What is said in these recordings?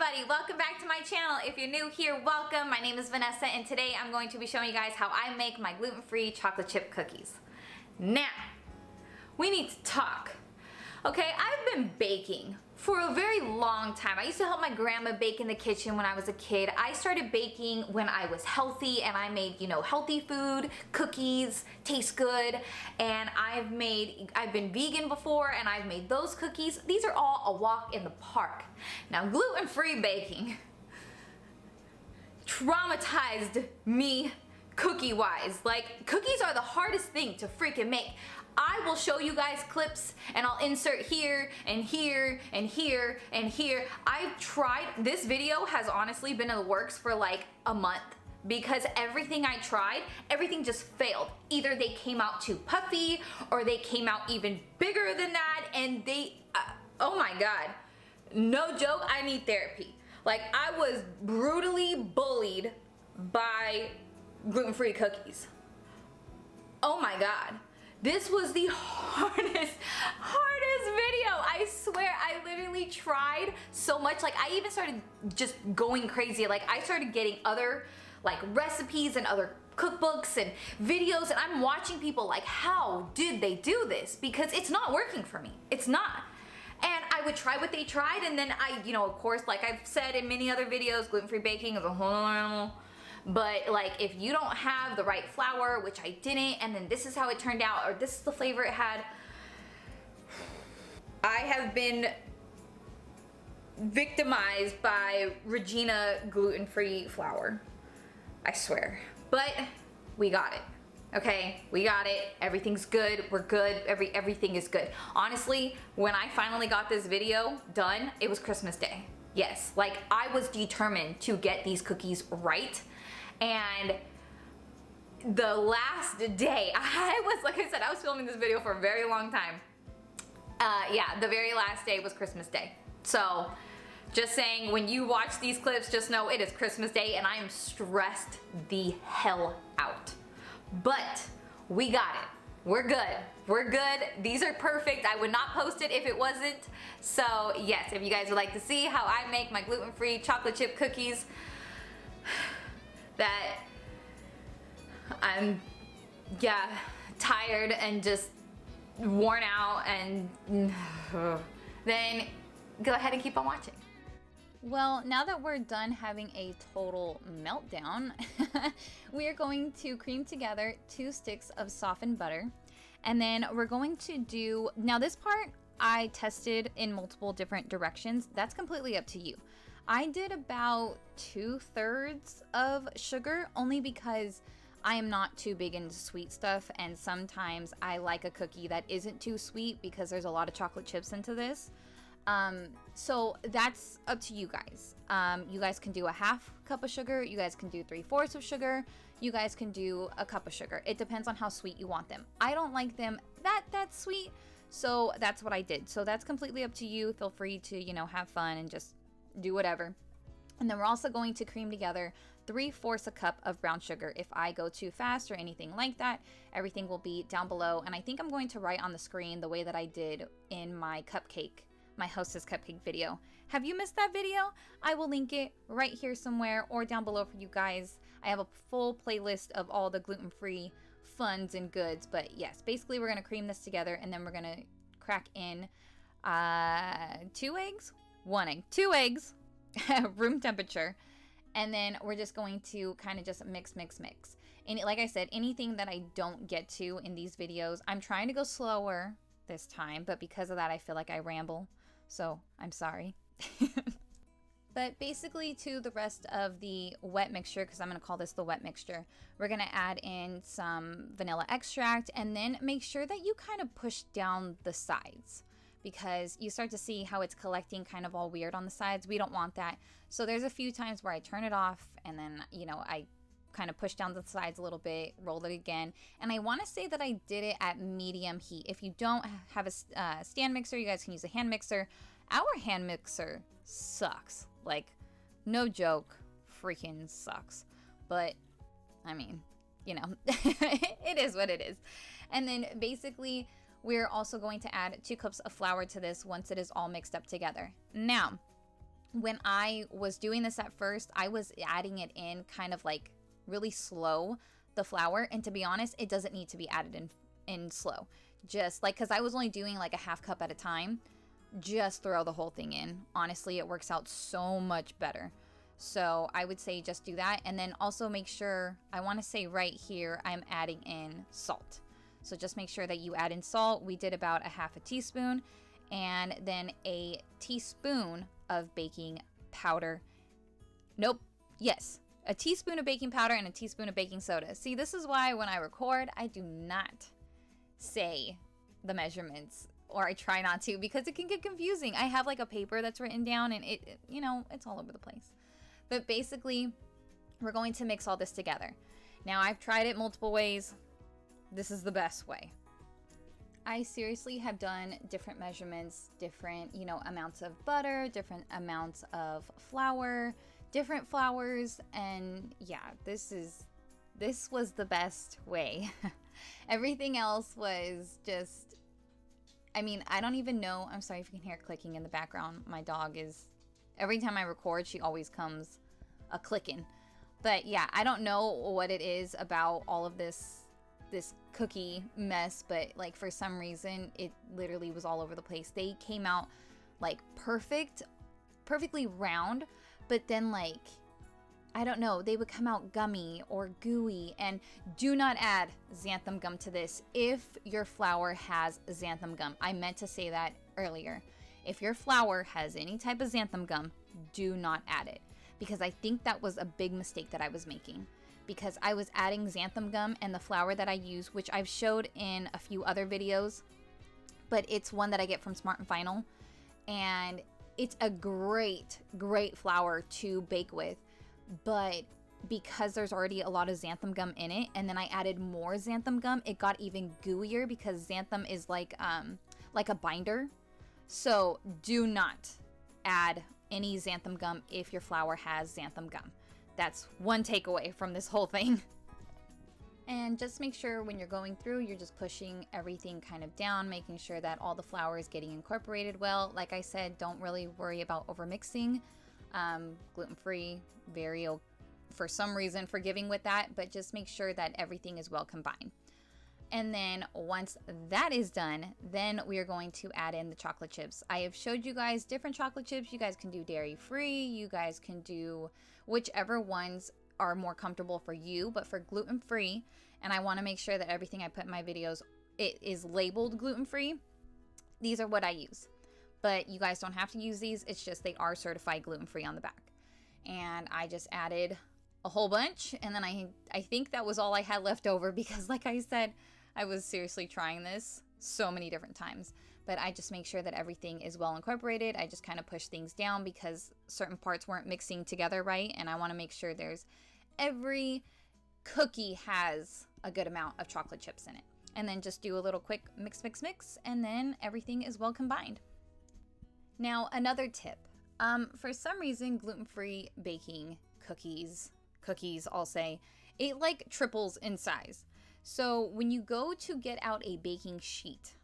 everybody, welcome back to my channel. If you're new here, welcome. My name is Vanessa and today I'm going to be showing you guys how I make my gluten-free chocolate chip cookies. Now, we need to talk. Okay, I've been baking for a very long time. I used to help my grandma bake in the kitchen when I was a kid. I started baking when I was healthy and I made, healthy food, cookies, taste good. And I've been vegan before and I've made those cookies. These are all a walk in the park. Now, gluten-free baking traumatized me cookie-wise. Like, cookies are the hardest thing to freaking make. I will show you guys clips and I'll insert here and here and here and here. I've tried, this video has honestly been in the works for like a month because everything I tried, everything just failed. Either they came out too puffy or they came out even bigger than that and they, oh my God, no joke, I need therapy. Like, I was brutally bullied by gluten-free cookies. Oh my God. This was the hardest video. I swear, I literally tried so much. Like, I even started just going crazy. Like, I started getting other like recipes and other cookbooks and videos, and I'm watching people like, how did they do this? Because it's not working for me. It's not. And I would try what they tried, and then I, of course, like I've said in many other videos, gluten-free baking is a whole other animal. But like, if you don't have the right flour, which I didn't, and then this is how it turned out, or this is the flavor it had. I have been victimized by Regina gluten-free flour. I swear. But we got it. Okay, we got it. Everything's good. We're good. Everything is good. Honestly, when I finally got this video done, it was Christmas Day. Yes, like I was determined to get these cookies right. And the last day, like I said, I was filming this video for a very long time. Yeah, the very last day was Christmas Day. So, just saying, when you watch these clips, just know it is Christmas Day and I am stressed the hell out. But we got it. We're good. We're good. These are perfect. I would not post it if it wasn't. So, yes, if you guys would like to see how I make my gluten-free chocolate chip cookies, that I'm, tired and just worn out, and then go ahead and keep on watching. Well, now that we're done having a total meltdown, we are going to cream together 2 sticks of softened butter, and then we're going to do, now this part I tested in multiple different directions. That's completely up to you. I did about 2/3 of sugar only because I am not too big into sweet stuff, and sometimes I like a cookie that isn't too sweet because there's a lot of chocolate chips into this. So that's up to you guys. You guys can do a 1/2 cup of sugar, you guys can do 3/4 of sugar, you guys can do a cup of sugar. It depends on how sweet you want them. I don't like them that sweet, so that's what I did. So that's completely up to you. Feel free to, have fun and just do whatever. And then we're also going to cream together 3/4 a cup of brown sugar. If I go too fast or anything like that, everything will be down below. And I think I'm going to write on the screen the way that I did in my Hostess cupcake video. Have you missed that video? I will link it right here somewhere or down below for you guys. I have a full playlist of all the gluten-free funs and goods. But yes, basically we're gonna cream this together and then we're gonna crack in 2 eggs? 1 egg. 2 eggs, room temperature. And then we're just going to kind of just mix. And like I said, anything that I don't get to in these videos, I'm trying to go slower this time, but because of that, I feel like I ramble. So I'm sorry. But basically to the rest of the wet mixture, because I'm going to call this the wet mixture, we're going to add in some vanilla extract and then make sure that you kind of push down the sides, because you start to see how it's collecting kind of all weird on the sides. We don't want that. So there's a few times where I turn it off and then, I kind of push down the sides a little bit, roll it again. And I want to say that I did it at medium heat. If you don't have a stand mixer, you guys can use a hand mixer. Our hand mixer sucks. Like, no joke, freaking sucks. But, I mean, it is what it is. And then basically, we're also going to add 2 cups of flour to this once it is all mixed up together. Now, when I was doing this at first, I was adding it in kind of like really slow, the flour. And to be honest, it doesn't need to be added in slow. Just like, because I was only doing like a half cup at a time. Just throw the whole thing in. Honestly, it works out so much better. So I would say just do that. And then also make sure, I want to say right here, I'm adding in salt. So just make sure that you add in salt. We did about a half a teaspoon, and then a teaspoon of baking powder. Nope. Yes. A teaspoon of baking powder and a teaspoon of baking soda. See, this is why when I record, I do not say the measurements, or I try not to, because it can get confusing. I have like a paper that's written down, and it you know, it's all over the place. But basically, we're going to mix all this together. Now, I've tried it multiple ways. This is the best way. I seriously have done different measurements, different, you know, amounts of butter, different amounts of flour, different flours, and yeah, this was the best way. Everything else was just, I mean, I don't even know. I'm sorry if you can hear clicking in the background. My dog is, every time I record, she always comes a clicking. But yeah, I don't know what it is about all of this cookie mess, but like for some reason it literally was all over the place. They came out like perfectly round, but then like, I don't know, they would come out gummy or gooey. And do not add xanthan gum to this if your flour has xanthan gum. I meant to say that earlier. If your flour has any type of xanthan gum, do not add it, because I think that was a big mistake that I was making, because I was adding xanthan gum, and the flour that I use, which I've showed in a few other videos, but it's one that I get from Smart and Final, and it's a great flour to bake with. But because there's already a lot of xanthan gum in it, and then I added more xanthan gum, it got even gooier, because xanthan is like a binder. So do not add any xanthan gum if your flour has xanthan gum. That's one takeaway from this whole thing. And just make sure when you're going through, you're just pushing everything kind of down, making sure that all the flour is getting incorporated well. Like I said, don't really worry about over mixing. Gluten-free, for some reason forgiving with that, but just make sure that everything is well combined. And then once that is done, then we are going to add in the chocolate chips. I have showed you guys different chocolate chips. You guys can do dairy-free. You guys can do whichever ones are more comfortable for you, but for gluten-free, and I want to make sure that everything I put in my videos, it is labeled gluten-free. These are what I use. But you guys don't have to use these. It's just they are certified gluten-free on the back. And I just added a whole bunch, and then I think that was all I had left over, because like I said, I was seriously trying this so many different times. But I just make sure that everything is well incorporated. I just kind of push things down because certain parts weren't mixing together right, and I want to make sure every cookie has a good amount of chocolate chips in it. And then just do a little quick mix, and then everything is well combined. Now, another tip. For some reason, gluten-free baking cookies, I'll say, it like triples in size. So when you go to get out a baking sheet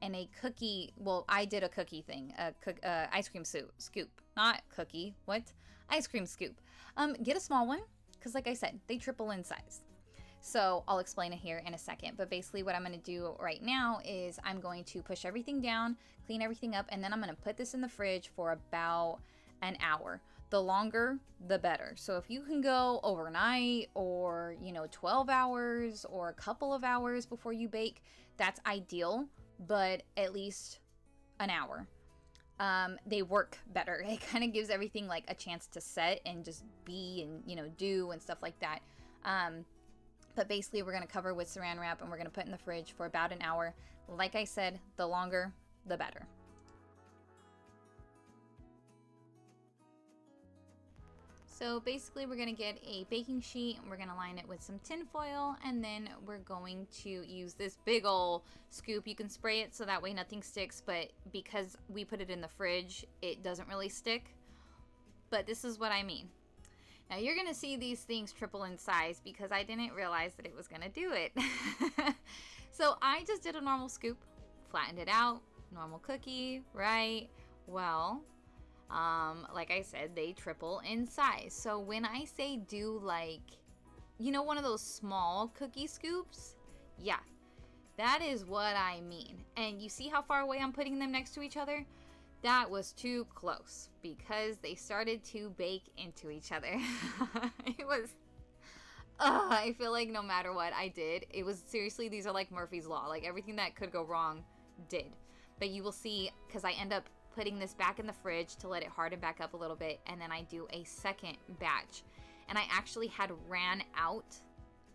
and a cookie, well, I did a cookie thing, ice cream scoop, not cookie, ice cream scoop. Get a small one, because like I said, they triple in size. So I'll explain it here in a second. But basically what I'm going to do right now is I'm going to push everything down, clean everything up, and then I'm going to put this in the fridge for about an hour. The longer, the better. So if you can go overnight, or 12 hours or a couple of hours before you bake, that's ideal, but at least an hour. They work better. It kind of gives everything like a chance to set and just be and do and stuff like that. But basically we're going to cover with saran wrap, and we're going to put in the fridge for about an hour. Like I said, the longer, the better. So basically we're going to get a baking sheet, and we're going to line it with some tin foil, and then we're going to use this big ol' scoop. You can spray it so that way nothing sticks, but because we put it in the fridge, it doesn't really stick. But this is what I mean. Now you're going to see these things triple in size, because I didn't realize that it was going to do it. So I just did a normal scoop, flattened it out, normal cookie, right? Well, Like I said, they triple in size. So when I say do like, you know, one of those small cookie scoops? Yeah, that is what I mean. And you see how far away I'm putting them next to each other? That was too close because they started to bake into each other. It was, I feel like no matter what I did, it was seriously, these are like Murphy's Law. Like everything that could go wrong did. But you will see, because I end up putting this back in the fridge to let it harden back up a little bit, and then I do a second batch. And I actually had ran out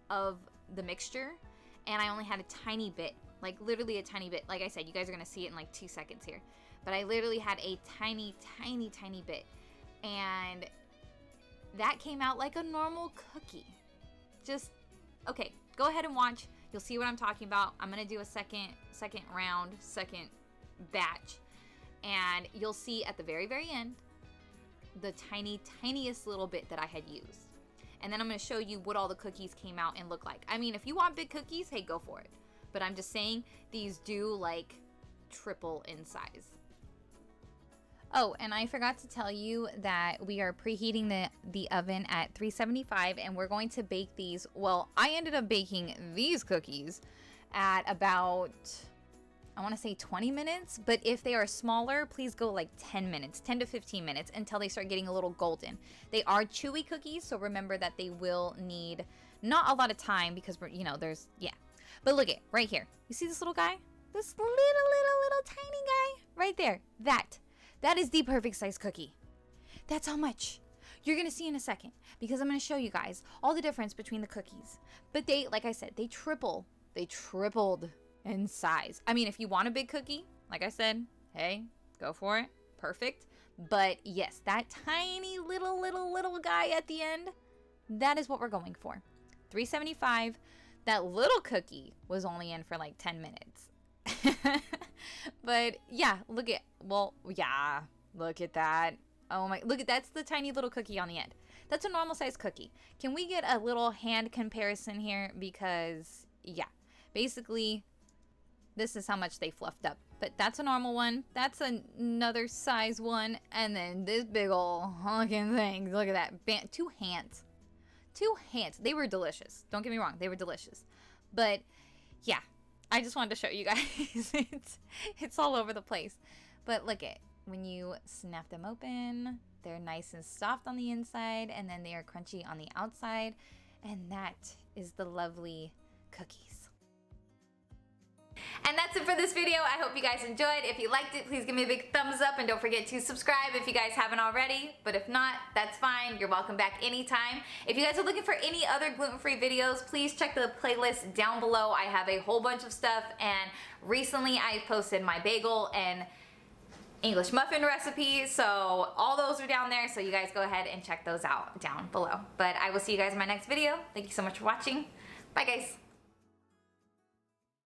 of the mixture, and I only had a tiny bit, like literally a tiny bit. Like I said, you guys are gonna see it in like 2 seconds here. But I literally had a tiny, tiny, tiny bit. And that came out like a normal cookie. Just, okay, go ahead and watch. You'll see what I'm talking about. I'm gonna do a second round, second batch. And you'll see at the very, very end, the tiniest little bit that I had used. And then I'm gonna show you what all the cookies came out and look like. I mean, if you want big cookies, hey, go for it. But I'm just saying, these do like triple in size. Oh, and I forgot to tell you that we are preheating the oven at 375, and we're going to bake these. Well, I ended up baking these cookies at about, I want to say 20 minutes, but if they are smaller, please go like 10 minutes, 10 to 15 minutes until they start getting a little golden. They are chewy cookies, so remember that they will need not a lot of time because we're, you know, there's, yeah. But look at right here. You see this little guy? This little tiny guy right there. That is the perfect size cookie. That's how much. You're gonna see in a second because I'm gonna show you guys all the difference between the cookies. But they, like I said, they tripled in size. I mean, if you want a big cookie, like I said, hey, go for it. Perfect. But yes, that tiny little guy at the end, that is what we're going for. 375. That little cookie was only in for like 10 minutes. But yeah, look at that. Oh my, look at, that's the tiny little cookie on the end. That's a normal size cookie. Can we get a little hand comparison here? Because yeah, basically this is how much they fluffed up. But that's a normal one. That's another size one. And then this big ol' honking thing. Look at that. Two hands. They were delicious. Don't get me wrong. They were delicious. But yeah, I just wanted to show you guys. It's all over the place. But look at, when you snap them open, they're nice and soft on the inside, and then they are crunchy on the outside. And that is the lovely cookies. And that's it for this video. I hope you guys enjoyed. If you liked it, please give me a big thumbs up, and don't forget to subscribe if you guys haven't already. But if not, that's fine. You're welcome back anytime. If you guys are looking for any other gluten-free videos, please check the playlist down below. I have a whole bunch of stuff, and recently I posted my bagel and English muffin recipe, so all those are down there, so you guys go ahead and check those out down below. But I will see you guys in my next video. Thank you so much for watching. Bye guys.